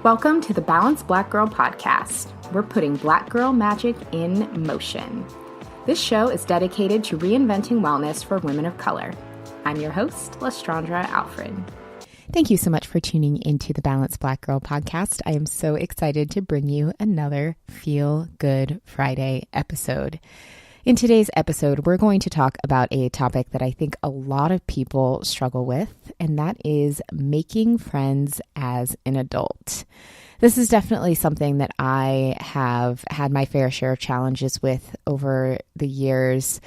Welcome to the Balanced Black Girl Podcast. We're putting Black girl magic in motion. This show is dedicated to reinventing wellness for women of color. I'm your host, Lestrandra Alfred. Thank you so much for tuning into the Balanced Black Girl Podcast. I am so excited to bring you another Feel Good Friday episode. In today's episode, we're going to talk about a topic that I think a lot of people struggle with, and that is making friends as an adult. This is definitely something that I have had my fair share of challenges with over the years.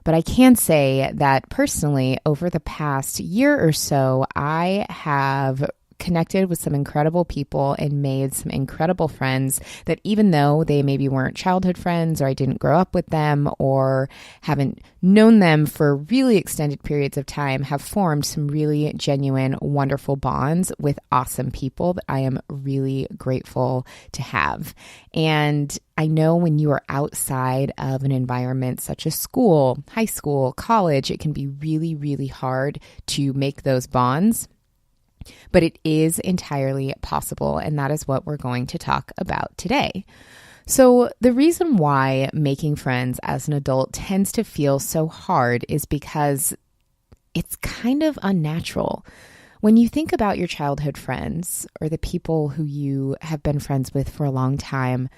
But I can say that personally, over the past year or so, I have connected with some incredible people and made some incredible friends that even though they maybe weren't childhood friends or I didn't grow up with them or haven't known them for really extended periods of time, have formed some really genuine, wonderful bonds with awesome people that I am really grateful to have. And I know when you are outside of an environment such as school, high school, college, it can be really, really hard to make those bonds. But it is entirely possible, and that is what we're going to talk about today. So the reason why making friends as an adult tends to feel so hard is because it's kind of unnatural. When you think about your childhood friends or the people who you have been friends with for a long time,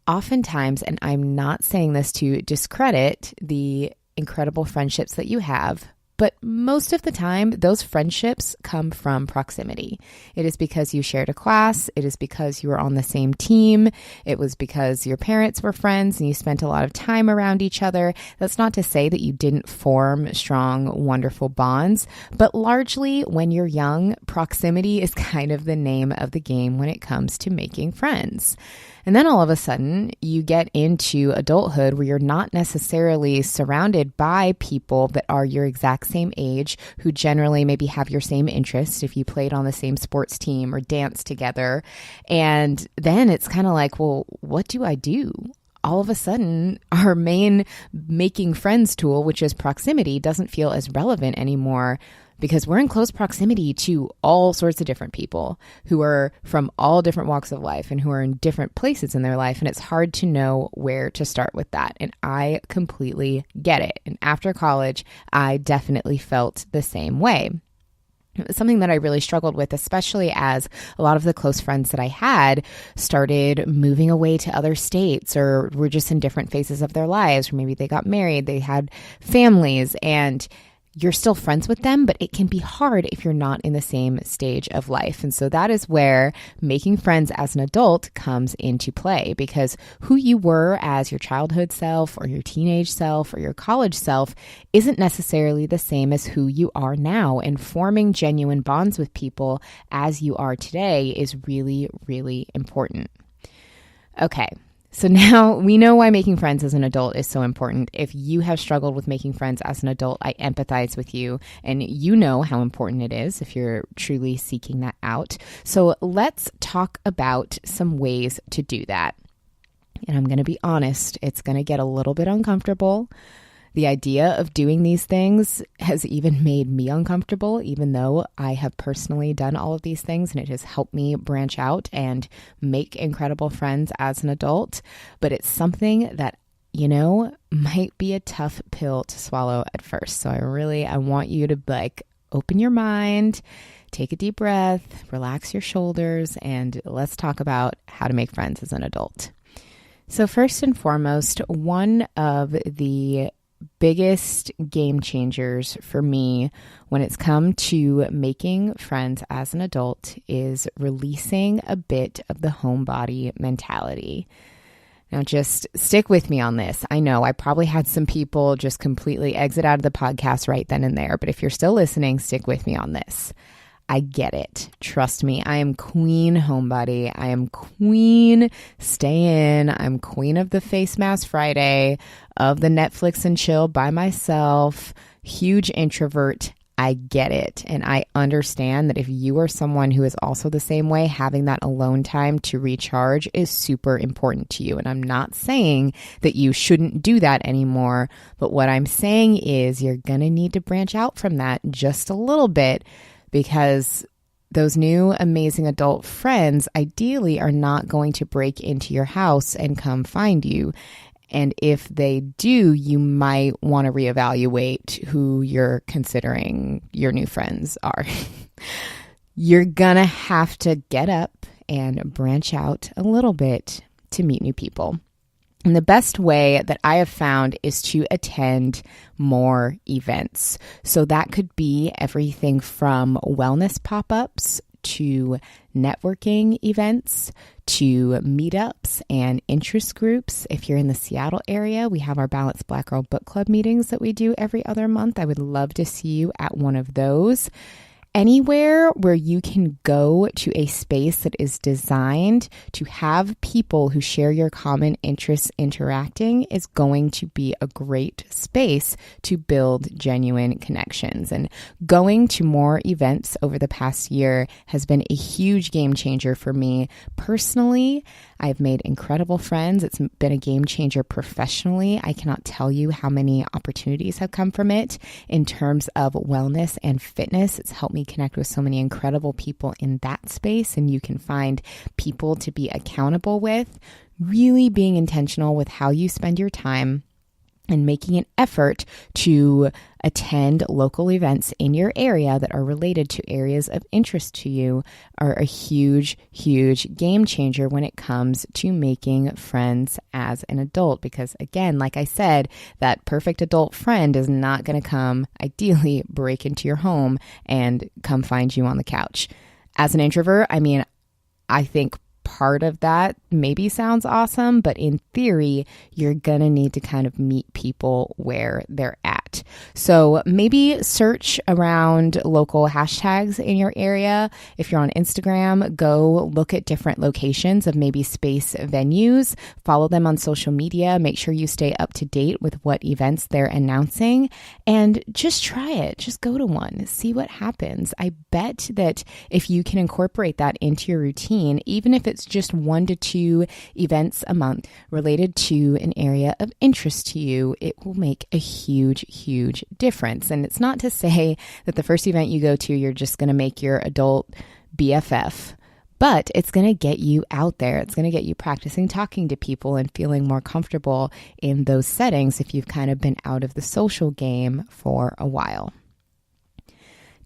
oftentimes, and I'm not saying this to discredit the incredible friendships that you have, but most of the time, those friendships come from proximity. It is because you shared a class. It is because you were on the same team. It was because your parents were friends and you spent a lot of time around each other. That's not to say that you didn't form strong, wonderful bonds, but largely when you're young, proximity is kind of the name of the game when it comes to making friends. And then all of a sudden, you get into adulthood where you're not necessarily surrounded by people that are your exact same age, who generally maybe have your same interests if you played on the same sports team or danced together. And then it's kind of like, well, what do I do? All of a sudden, our main making friends tool, which is proximity, doesn't feel as relevant anymore because we're in close proximity to all sorts of different people who are from all different walks of life and who are in different places in their life. And it's hard to know where to start with that. And I completely get it. And after college, I definitely felt the same way. It was something that I really struggled with, especially as a lot of the close friends that I had started moving away to other states or were just in different phases of their lives, or maybe they got married, they had families, and you're still friends with them, but it can be hard if you're not in the same stage of life. And so that is where making friends as an adult comes into play, because who you were as your childhood self or your teenage self or your college self isn't necessarily the same as who you are now. And forming genuine bonds with people as you are today is really, really important. Okay. So now we know why making friends as an adult is so important. If you have struggled with making friends as an adult, I empathize with you, and you know how important it is if you're truly seeking that out. So let's talk about some ways to do that. And I'm going to be honest, it's going to get a little bit uncomfortable. The idea of doing these things has even made me uncomfortable, even though I have personally done all of these things and it has helped me branch out and make incredible friends as an adult. But it's something that, might be a tough pill to swallow at first. So I want you to open your mind, take a deep breath, relax your shoulders, and let's talk about how to make friends as an adult. So first and foremost, one of the biggest game changers for me when it's come to making friends as an adult is releasing a bit of the homebody mentality. Now, just stick with me on this. I know I probably had some people just completely exit out of the podcast right then and there, but if you're still listening, stick with me on this. I get it. Trust me. I am queen homebody. I am queen stay in. I'm queen of the face mask Friday, of the Netflix and chill by myself, huge introvert. I get it. And I understand that if you are someone who is also the same way, having that alone time to recharge is super important to you. And I'm not saying that you shouldn't do that anymore. But what I'm saying is you're going to need to branch out from that just a little bit, because those new amazing adult friends ideally are not going to break into your house and come find you. And if they do, you might want to reevaluate who you're considering your new friends are. You're going to have to get up and branch out a little bit to meet new people. And the best way that I have found is to attend more events. So that could be everything from wellness pop-ups to networking events, to meetups and interest groups. If you're in the Seattle area, we have our Balanced Black Girl Book Club meetings that we do every other month. I would love to see you at one of those. Anywhere where you can go to a space that is designed to have people who share your common interests interacting is going to be a great space to build genuine connections. And going to more events over the past year has been a huge game changer for me personally. I've made incredible friends. It's been a game changer professionally. I cannot tell you how many opportunities have come from it in terms of wellness and fitness. It's helped me connect with so many incredible people in that space, and you can find people to be accountable with. Really being intentional with how you spend your time and making an effort to attend local events in your area that are related to areas of interest to you are a huge, huge game changer when it comes to making friends as an adult. Because again, like I said, that perfect adult friend is not going to come, ideally, break into your home and come find you on the couch. As an introvert, I think part of that maybe sounds awesome, but in theory, you're going to need to kind of meet people where they're at. So maybe search around local hashtags in your area. If you're on Instagram, go look at different locations of maybe space venues, follow them on social media, make sure you stay up to date with what events they're announcing, and just try it. Just go to one, see what happens. I bet that if you can incorporate that into your routine, even if it's just 1 to 2 events a month related to an area of interest to you, it will make a huge, huge difference. And it's not to say that the first event you go to, you're just going to make your adult BFF, but it's going to get you out there. It's going to get you practicing talking to people and feeling more comfortable in those settings if you've kind of been out of the social game for a while.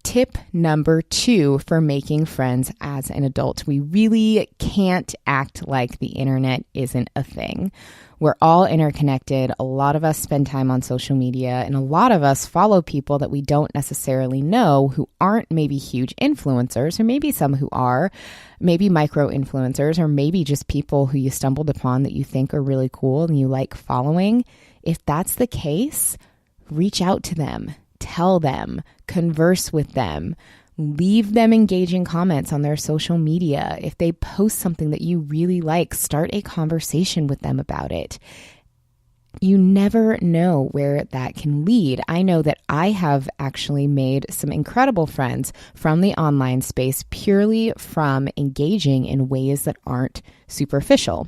Tip number 2 for making friends as an adult. We really can't act like the internet isn't a thing. We're all interconnected. A lot of us spend time on social media, and a lot of us follow people that we don't necessarily know who aren't maybe huge influencers, or maybe some who are, maybe micro influencers, or maybe just people who you stumbled upon that you think are really cool and you like following. If that's the case, reach out to them. Tell them, converse with them, leave them engaging comments on their social media. If they post something that you really like, start a conversation with them about it. You never know where that can lead. I know that I have actually made some incredible friends from the online space purely from engaging in ways that aren't superficial.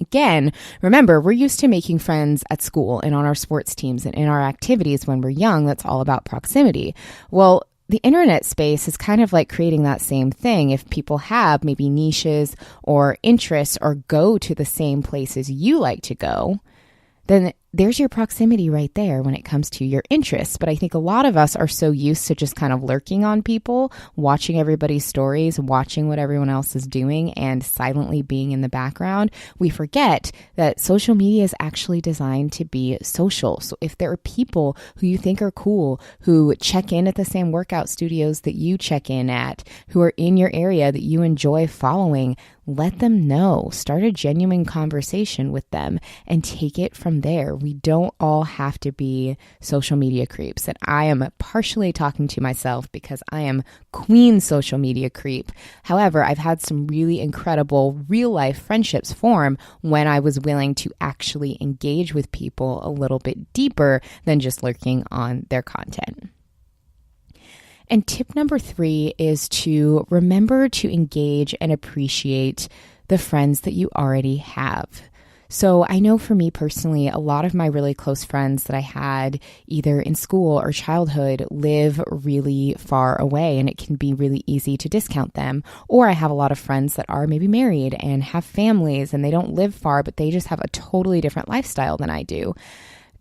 Again, remember, we're used to making friends at school and on our sports teams and in our activities when we're young. That's all about proximity. Well, the internet space is kind of like creating that same thing. If people have maybe niches or interests or go to the same places you like to go, then there's your proximity right there when it comes to your interests. But I think a lot of us are so used to just kind of lurking on people, watching everybody's stories, watching what everyone else is doing, and silently being in the background. We forget that social media is actually designed to be social. So if there are people who you think are cool, who check in at the same workout studios that you check in at, who are in your area that you enjoy following, let them know. Start a genuine conversation with them and take it from there. We don't all have to be social media creeps. And I am partially talking to myself because I am queen social media creep. However, I've had some really incredible real life friendships form when I was willing to actually engage with people a little bit deeper than just lurking on their content. And tip number 3 is to remember to engage and appreciate the friends that you already have. So I know for me personally, a lot of my really close friends that I had either in school or childhood live really far away, and it can be really easy to discount them. Or I have a lot of friends that are maybe married and have families and they don't live far, but they just have a totally different lifestyle than I do.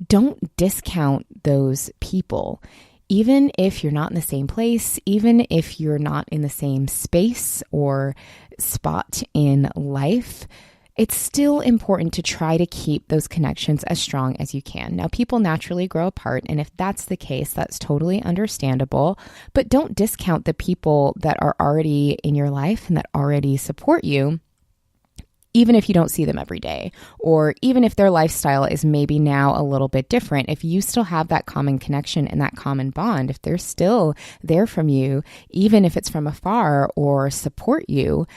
Don't discount those people. Even if you're not in the same place, even if you're not in the same space or spot in life, it's still important to try to keep those connections as strong as you can. Now, people naturally grow apart, and if that's the case, that's totally understandable. But don't discount the people that are already in your life and that already support you, even if you don't see them every day, or even if their lifestyle is maybe now a little bit different. If you still have that common connection and that common bond, if they're still there from you, even if it's from afar, or support you,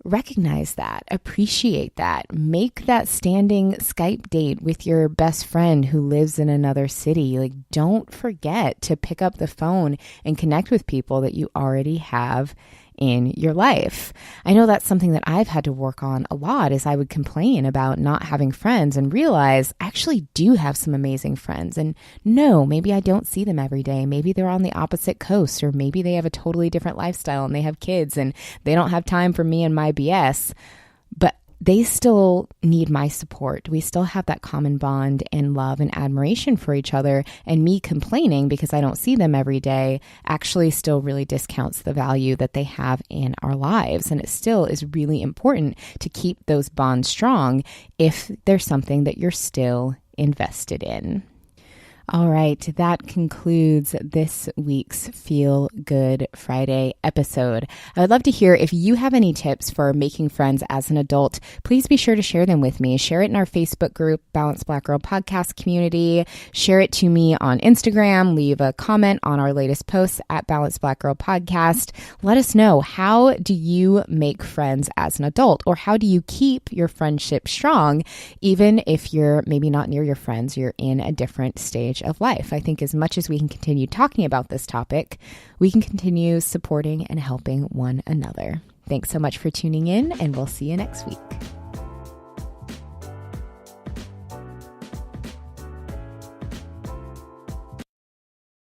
recognize that, appreciate that, make that standing Skype date with your best friend who lives in another city. Like, don't forget to pick up the phone and connect with people that you already have in your life. I know that's something that I've had to work on a lot, is I would complain about not having friends and realize I actually do have some amazing friends. And no, maybe I don't see them every day. Maybe they're on the opposite coast, or maybe they have a totally different lifestyle and they have kids and they don't have time for me and my BS. But they still need my support. We still have that common bond and love and admiration for each other. And me complaining because I don't see them every day actually still really discounts the value that they have in our lives. And it still is really important to keep those bonds strong if there's something that you're still invested in. All right, that concludes this week's Feel Good Friday episode. I would love to hear if you have any tips for making friends as an adult. Please be sure to share them with me. Share it in our Facebook group, Balanced Black Girl Podcast Community. Share it to me on Instagram. Leave a comment on our latest posts at Balanced Black Girl Podcast. Let us know, how do you make friends as an adult, or how do you keep your friendship strong, even if you're maybe not near your friends, you're in a different stage of life. I think as much as we can continue talking about this topic, we can continue supporting and helping one another. Thanks so much for tuning in, and we'll see you next week.